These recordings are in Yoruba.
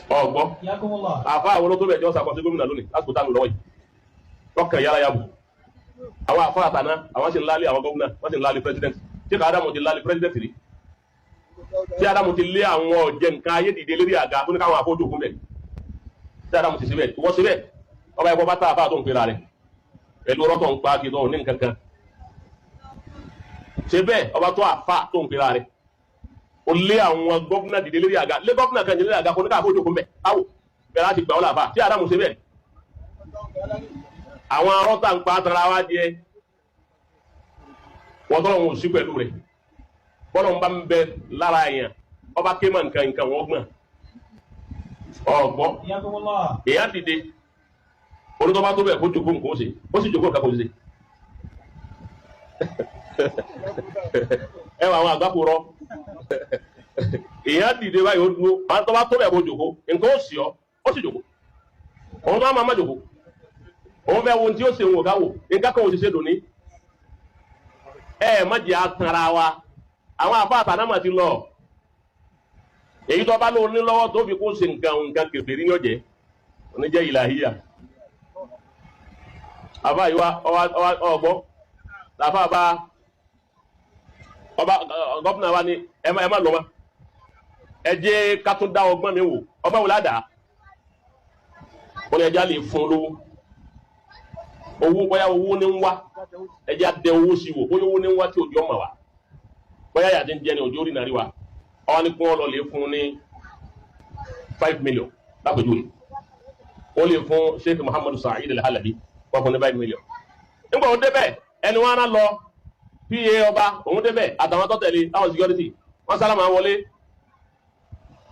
ọgbọ́n àfa àwọn olótó bẹ̀ jọ́ sàkọsí gómìnà lónìí lásìkò táwọn lọ́wọ́ yìí tọkàn yára yàbù àwọn àfa àtàná àwọn sì ń lálé àwọn gómìnà wọ́n sì ń lálé president tí ká Ádámù ti lálé president rí tí Ádámù ti lé àwọn ọ̀jẹ̀ nǹkan ayé dìde lérí àga tó ní káwọn àfọ́jú òkú bẹ̀ tí Ádámù ti síbẹ̀ wọ́n síbẹ̀ ọba ẹ̀kọ́ bá tá àfa tó ń pera rẹ̀ pẹ̀lú ọlọ́tọ̀ ń pa kí tó ní nǹkan kan ṣe bẹ́ẹ̀ ọba tó àfa tó ń pera rẹ̀ o lé àwọn gómìnà dìde lérí àga lé gómìnà kan dìde lérí àga kó ní ká àfọ́jú òkú bẹ̀ áwò bẹ̀rẹ̀ láti gbà ọ́ làbà tí Ádámù ṣe bẹ́ẹ̀ àwọn arọ́ta ń pa tara wá díẹ̀ wọ́n tọ́lọ̀ wọn ò sí pẹ̀lú rẹ̀ bọ́lọ̀ ń bá ń bẹ lára èèyàn ọba kéèmà nǹkan wọ́n gbọ́n ọ̀gbọ́n èèyàn dìde onítọ́ba tó bẹ̀ kó jòkó nǹkan ó ṣe ó sì jòkó nǹkan kò ṣe ẹ wà àwọn àgbákò rọ èèyàn dìde báyìí ó dúró àwọn tọ́ba tó bẹ̀ kó jòkó nǹkan ó sì ọ́ ó sì jòkó òun tó máa jòkó òun fẹ́ wo tí ó ṣe wò ká wò nǹkan kan ò sì ṣe dùn ní má jẹ́ àtàrà wa àwọn àfáàtà náà mà ti lọ èyí tó bá lò ní lọ́wọ́ tó fi kó ṣe nǹkan kèfèrí ní ọ̀jẹ̀ oníjẹ́ ìlàhíyà àfáà yìí wá ọgbọ́n làfáà bá ọba gọ́fúnà wa ní ẹ má lọ mọ́ ẹ jẹ́ ká tún dá ọgbọ́n mi wò ọgbọ́n wò ládàá wọ́n ní ẹja lè fún lówó owó bóyá owó ní ń wá ẹja dẹ owó sí wò bóyá owó ní ń wá tí òjò ọmọ wa bóyá yàtí ń jẹ ní òjò orí nàrí wa ọwọ́ ní kí wọ́n lọ lè fún ní 5 million lápèjúwe ó lè fún Sheikh Muhammadu Sa'id al-Halabi wọ́n fún ní 5 million nígbà òun débẹ̀ ẹni wọn á lọ pa ọba òun débẹ̀ àtàwọn tó tẹ̀lé táwọn security wọ́n sálámà wọlé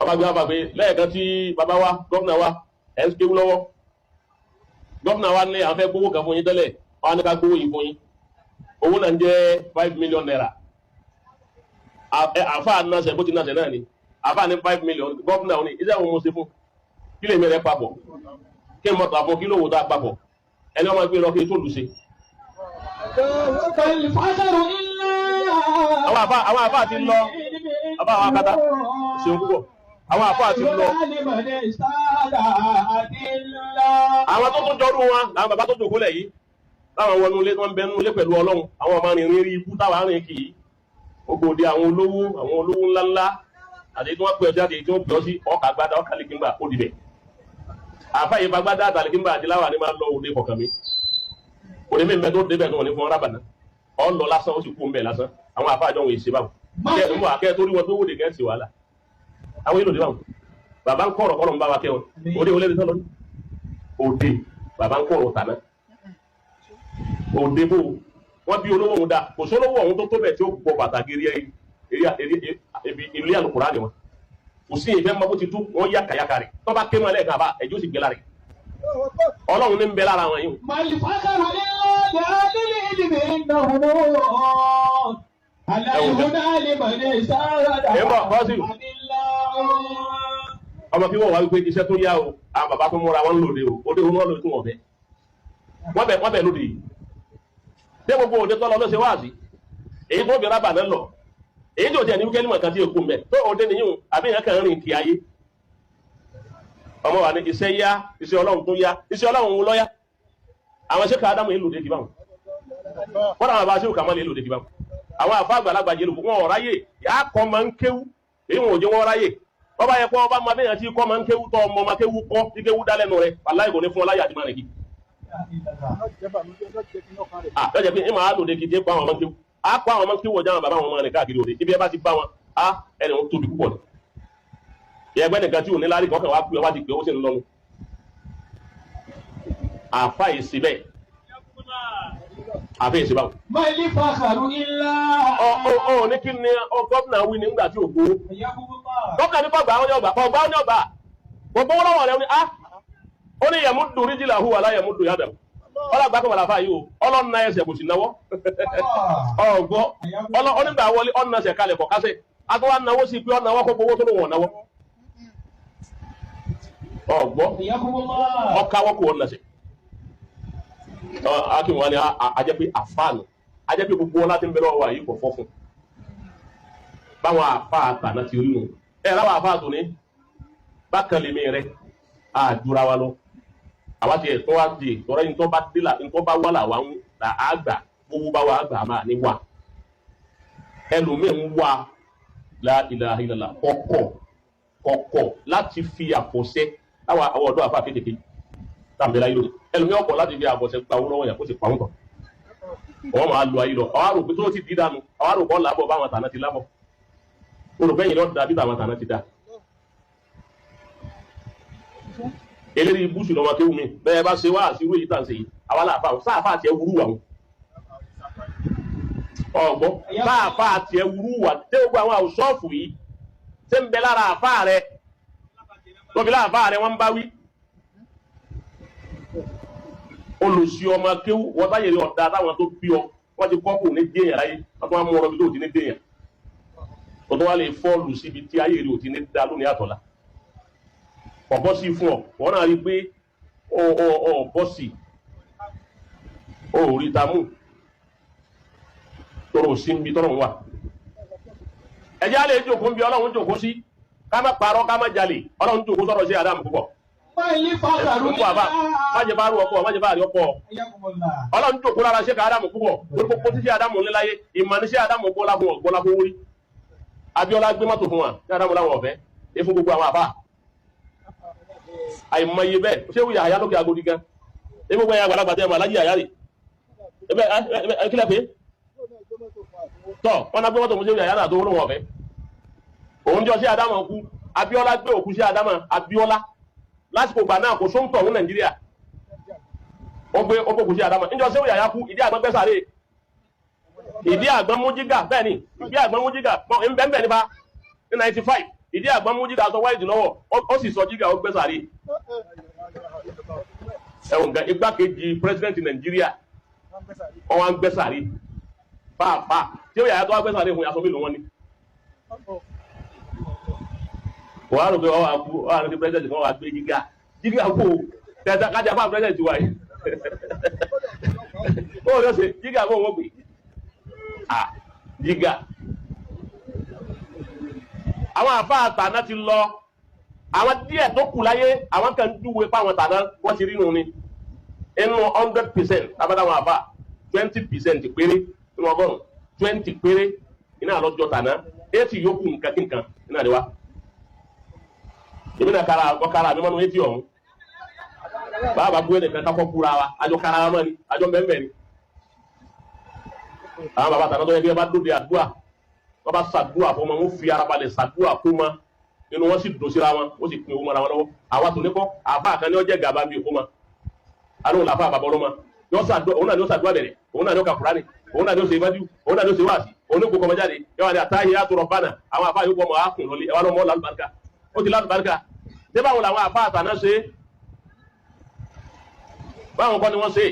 ọba gbé wọn gbé lẹ́ẹ̀kan tí bàbá wa gómìnà wa ẹ̀ ń kéwú lọ́wọ́ gómìnà wa ní àwọn fẹ́ gbówó kan fún yín tẹ́lẹ̀ wọn ní ká gbówó yìí fún yín owó náà ń jẹ́ 5 million naira àfa nàṣẹ bó ti nàṣẹ náà ni àfa ní 5 million gómìnà wọn ní iṣẹ́ àwọn ọmọ ṣe fún kí lè mẹ́rẹ̀ papọ̀ kí n mọ̀ tà fún kí lówó tá a papọ̀ ẹni ọmọ gbé lọ kí n tó lù ṣe. àwọn àfa ti lọ àfa àwọn akátá ṣeun púpọ̀ àwọn àfáà ti lọ àwọn tó tún jọrú wọn làwọn bàbá tó jòkó lẹ̀ yìí láwọn wọnú ilé wọn bẹnu ilé pẹ̀lú Ọlọ́run àwọn ọmọ rìnrìn rí ibú táwọn arìnrìn kì í ògbòdì àwọn olówó ńláńlá àti tí wọ́n pè ọjà àti tí wọ́n pè ọ sí ọkà gbádá ọkà lẹ́kìngbà ó dìbẹ̀ àfáà yìí bá gbádá àtàlẹ́kìngbà àti láwà ní máa lọ òde kọ̀ọ̀kan mi òde mi bẹ tó débẹ̀ tó wọn ní fún rábànà ọ lọ lásán ó sì kú mbẹ lásán àwọn àfáà jọ wọn èsì báwọn kẹ́ tó rí wọn tó wòde gẹ̀ẹ́sì wàhálà àwọn èlò dìbàwọn bàbá ń kọ̀rọ̀ kọ́lọ̀ ń bá wa kẹ́ wọn òde olè nìtọ́ lọ ní òde bàbá ń kọ̀rọ̀ tàná òde bò wọ́n bí olówó òun dá kò sólówó òun tó tó bẹ̀ tí ó gbọ́ pàtàkì ilé àlùkùrá ni wọn kò sí ìfẹ́ mọ́ bó ti tú wọ́n yá kàyákà rẹ̀ tó bá ké mọ́ ẹlẹ́ẹ̀kan àbá ẹjọ́ sì gbé lára rẹ̀ Ọlọ́run ní ń bẹ lára wọn yìí. Ọmọ kí wọ́n wá wípé iṣẹ́ tó yá o àwọn bàbá tó múra wọn lòdì o òde òun wọn lòdì tó wọ́n bẹ̀ wọ́n bẹ̀ lòdì yìí dé gbogbo òde tó lọ lọ́sẹ̀ wáàsí èyí tó bẹ̀rẹ̀ bà náà lọ èyí tó jẹ́ ní wíkẹ́ níwọ̀n kan tí èkó mẹ́ tó òde nìyí àbí ìyẹn kan rìn kí ayé ọmọ wa ní iṣẹ́ yá iṣẹ́ Ọlọ́run tó yá iṣẹ́ Ọlọ́run wo lọ́yá àwọn iṣẹ́ ká Ádámù yìí lòdì kí báwọn wọ́n àwọn àbáṣe òkà mọ́lẹ̀ lòdì kí báwọn àwọn àfa àgbàlagbà jẹ́ lòkù wọn ọ̀ráyè yà á kọ́ máa ń kéwú èyí wọn ò jẹ́ wọn ráyè wọ́n bá yẹ kó ọba máa bẹ́yàn tí kọ́ máa ń kéwú tọ́ ọmọ máa kéwú kọ́ tí kéwú dá lẹ́nu rẹ̀ aláì kò ní fún ọ láyà àti máa rìn kí. lọ́jọ́ pé ìmọ̀ àlòdì kì í dé pa àwọn ọmọ kéwú á kọ́ àwọn ọmọ kéwú ọjà àwọn bàbá àwọn ọmọ rẹ̀ káàkiri òde ibi ẹ bá ti bá wọn á ẹni wọn tóbi púpọ̀ ni. ẹgbẹ́ nìkan tí ò ní lárí kọ́kàn wá pé ọ wá ti pè ó sì ń lọ́nu. àfa ìsì bẹ́ẹ̀ àfi ìsì báwo. Mọ̀lì fàkàrù ilá. Ní kí ni gómìnà wí nígbà tí ò gbó. Gómìnà ní kọ̀gbà wọn ní ọgbà kọ̀gbà wọn ní ọgbà. Gbogbo wọn lọ́wọ́ rẹ̀ ní á. Ó ní yẹ̀mú dùn ríjìlá hu wà láyẹ̀mú dùn yàdà. Ọlọ́gbà kọ̀ wàlàfà yìí o, ọlọ́run náà ẹsẹ̀ kò sì náwọ́. Ọ̀gbọ́ onígbà wọlé ọ̀nà ẹsẹ̀ kalẹ̀ kọ̀ kásẹ̀. Akọ́wà náwó sí pé ọ̀nà wọ́kọ̀ gbowó tó ló wọ̀n náwọ́. Ọ̀gbọ́ ọkà wọ́kọ̀ ọ̀nà ẹsẹ̀. Akin wa ni ajẹ́ pé àfáànù ajẹ́ pé gbogbo ọlá tí ń bẹ̀rẹ̀ ọwọ́ yìí kò fọ́ fún báwọn àfáà àtàná ti rí nù ẹ láwọn àfáà tó ní bákan lèmi rẹ àdúrà wa lọ àwa tiẹ̀ tó wá di tọ́rọ yìí tó bá dé la nǹkan bá wà làwa ń là á gbà gbogbo bá wà á gbà máa ní wà ẹlòmíì ń wà la ilaha illallah kọ̀kọ̀ láti fi àfọ̀ṣẹ àwọn ọ̀dọ́ àfa kékeré tàbí láyé lónìí ẹlòmíì ọkọ̀ láti fi àfọ̀ṣẹ gba owó lọ́wọ́ yẹn kó sì pa wọn tán wọ́n máa lo ayé lọ àwọn àròpé tó ti di dànù àwọn àròpọ̀ làbọ̀ báwọn tàná ti lábọ̀ olùfẹ́yìn lọ́ọ́ dàbí tàwọn tàná ti dà eléyìí ibùsùn lọ́mọ kéwù mi bẹ́ẹ̀ bá ṣe wá àṣírò èyí tàn ṣe yìí àwa làáfà sáàfà àti ẹwúrú wà wọn ọgbọ́n sáàfà àti ẹwúrú wà tẹ́ gbogbo àwọn àwùsọ́ọ̀fù yìí tẹ́ ń bẹ lára àfà rẹ lọ́bi lára àfà rẹ wọ́n ń bá wí olùsí ọmọ kéwù wọ́n táyé rí ọ̀dà táwọn tó bí ọ wọ́n ti kọ́ kò ní déèyàn láyé wọ́n tó wá mú ọ̀rọ̀ bí tó ti ní déèyàn tó tó wá lè fọ́ọ̀lù síbi tí ayé rí òtí ní dá lónìí àtọ̀lá ọ̀bọ́ sí fún ọ wọ́n náà rí pé ọ̀bọ́ sí orí tamú tọrọ sí ń bi tọrọ wà ẹjẹ́ alẹ́ jòkó ń bi ọlọ́run jòkó sí ká má parọ́ ká má jalè ọlọ́run jòkó sọ̀rọ̀ sí Ádámù púpọ̀ májè bá rú ọkọ̀ májè bá rí ọkọ̀ ọlọ́run jòkó lára ṣe ká Ádámù púpọ̀ torí pé tí ṣe Ádámù ńlẹ́láyé ìmọ̀ ní ṣe Ádámù gbọ́lá fún ọgbọ́lá fún wúrí Abíọ́lá gbé mọ́tò fún wa ní Ádámù láwọn ọ̀fẹ́ é fún gbogbo àwọn àbá àìmọye bẹ́ẹ̀ ṣé wíyà àyà lókè agodi gan ebi gbogbo ẹ̀yà àgbàlagbà tẹ́ ẹ̀ mọ̀ alájí àyà rè ẹ kílẹ̀ pé tọ́ wọn náà gbé mọ́tò mú ṣé wíyà àyà náà tó wọ́n ọ̀fẹ́ òun jọ sí Ádámù kú Abíọ́lá gbé òkú sí Ádámù Abíọ́lá lásìkò gbà náà kò sóńtọ̀ ní Nàìjíríà ó gbé òkú sí Ádámù níjọ sí wíyà àyà kú ìdí àgbọn gbẹ́sàrè ìdí àgbọn mú jígà bẹ́ẹ̀ ni ìdí àgbọn mú jígà ń bẹ́ẹ̀ nípa ní 95 ìdí àgbọn mú jígà sọ wáìdì lọ́wọ́ ó sì sọ jígà ó gbẹ́sàrè ẹ̀wọ̀n gan igbákejì pírẹsidẹ́ntì Nàìjíríà wọ́n wá ń gbẹ́sàrè pàápàá tí ó yàrá tó wá gbẹ́sàrè fún yàtọ̀ mélòó wọn ni wọ́n á rò pé wọ́n á rò pé pírẹsidẹ́ntì kan wà gbé jígà kó tẹ̀sán kájà fún pírẹsidẹ́ntì wa yìí ó lọ sí jígà kó wọ́n pè jígà àwọn àfáà tàná ti lọ àwọn díẹ̀ tó kù láyé àwọn kan dúwe pa àwọn tàná wọ́n ti rí nù ni inú 100% abádáwọn àfáà 20% péré nínú ọgọ́rùn 20 péré iná àlọ́jọ́ tàná 80 yókù nǹkan kí nǹkan iná àdéwá èmi náà kára mi mọ́nu 80 ọ̀hún bàbá bú ẹnìkan kákọ́ kúra wa àjọ kára wa mọ́ ni àjọ mẹ́mẹ́ ni àwọn bàbá tàná tó yẹ kí ẹ bá dóde àdúrà wọ́n bá ṣàdúrà fún wọn wọ́n fi ara balẹ̀ ṣàdúrà fún wọn inú wọn sì dùn síra wọn ó sì pin owó mọ́ra wọn lọ́wọ́ àwa tó ní kọ́ àbá kan ní ọjọ́ gàba bíi òkú ma alóhùn làbá àbàbọ̀ ọlọ́mọ òun náà ní ó ṣàdúrà bẹ̀rẹ̀ òun náà ní ó ka Kùránì òun náà ní ó ṣe ìbájú òun náà ní ó ṣe wáàsí òun ní kò kọmọ jáde yẹ wà ní àtàyè àtúrọ̀ bánà àwọn àfáà yóò kọ́ ọmọ àákùn lọ́lé ẹwà lọ́mọ lálùbáríkà ó ti lálùbáríkà dé báwo làwọn àfáà àtàná ṣe báwọn kọ́ ni wọ́n ṣe